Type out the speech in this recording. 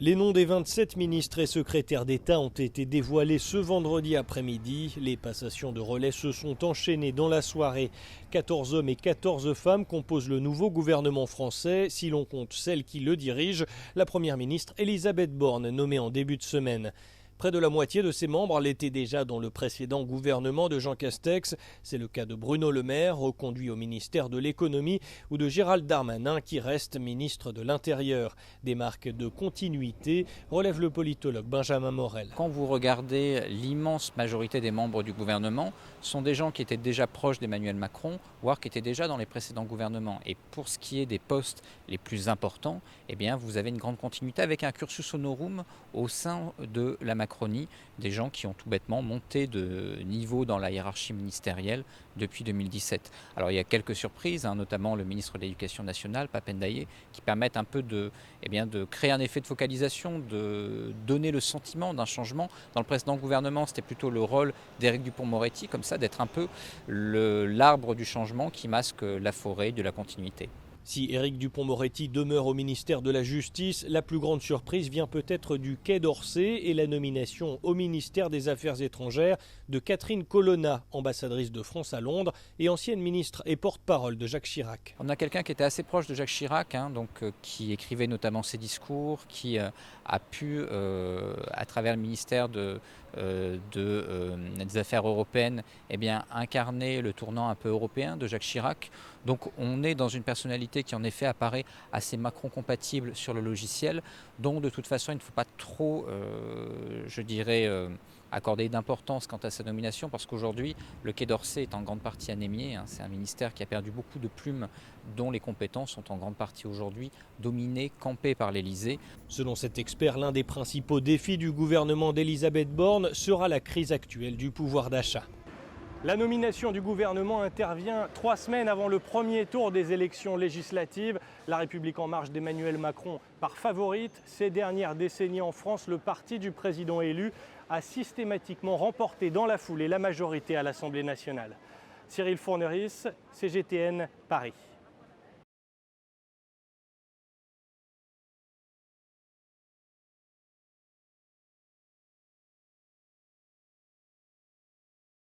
Les noms des 27 ministres et secrétaires d'État ont été dévoilés ce vendredi après-midi. Les passations de relais se sont enchaînées dans la soirée. 14 hommes et 14 femmes composent le nouveau gouvernement français, si l'on compte celle qui le dirige, la première ministre Elisabeth Borne, nommée en début de semaine. Près de la moitié de ses membres l'étaient déjà dans le précédent gouvernement de Jean Castex. C'est le cas de Bruno Le Maire, reconduit au ministère de l'économie, ou de Gérald Darmanin, qui reste ministre de l'Intérieur. Des marques de continuité, relève le politologue Benjamin Morel. Quand vous regardez l'immense majorité des membres du gouvernement, sont des gens qui étaient déjà proches d'Emmanuel Macron, voire qui étaient déjà dans les précédents gouvernements. Et pour ce qui est des postes les plus importants, eh bien, vous avez une grande continuité avec un cursus honorum au sein de la Macronie, des gens qui ont tout bêtement monté de niveau dans la hiérarchie ministérielle depuis 2017. Alors il y a quelques surprises, notamment le ministre de l'Éducation nationale, Pape Ndiaye, qui permettent un peu de créer un effet de focalisation, de donner le sentiment d'un changement. Dans le précédent gouvernement, c'était plutôt le rôle d'Éric Dupond-Moretti, comme ça, d'être un peu l'arbre du changement qui masque la forêt de la continuité. Si Éric Dupond-Moretti demeure au ministère de la Justice, la plus grande surprise vient peut-être du Quai d'Orsay et la nomination au ministère des Affaires étrangères de Catherine Colonna, ambassadrice de France à Londres et ancienne ministre et porte-parole de Jacques Chirac. On a quelqu'un qui était assez proche de Jacques Chirac, qui écrivait notamment ses discours, qui a pu, à travers le ministère des Affaires européennes, incarner le tournant un peu européen de Jacques Chirac. Donc on est dans une personnalité qui en effet apparaît assez Macron-compatible sur le logiciel, dont de toute façon il ne faut pas trop, accorder d'importance quant à sa nomination, parce qu'aujourd'hui le Quai d'Orsay est en grande partie anémié. C'est un ministère qui a perdu beaucoup de plumes, dont les compétences sont en grande partie aujourd'hui dominées, campées par l'Élysée. Selon cet expert, l'un des principaux défis du gouvernement d'Elisabeth Borne sera la crise actuelle du pouvoir d'achat. La nomination du gouvernement intervient 3 semaines avant le premier tour des élections législatives. La République en marche d'Emmanuel Macron part favorite. Ces dernières décennies en France, le parti du président élu a systématiquement remporté dans la foulée la majorité à l'Assemblée nationale. Cyril Fourneris, CGTN, Paris.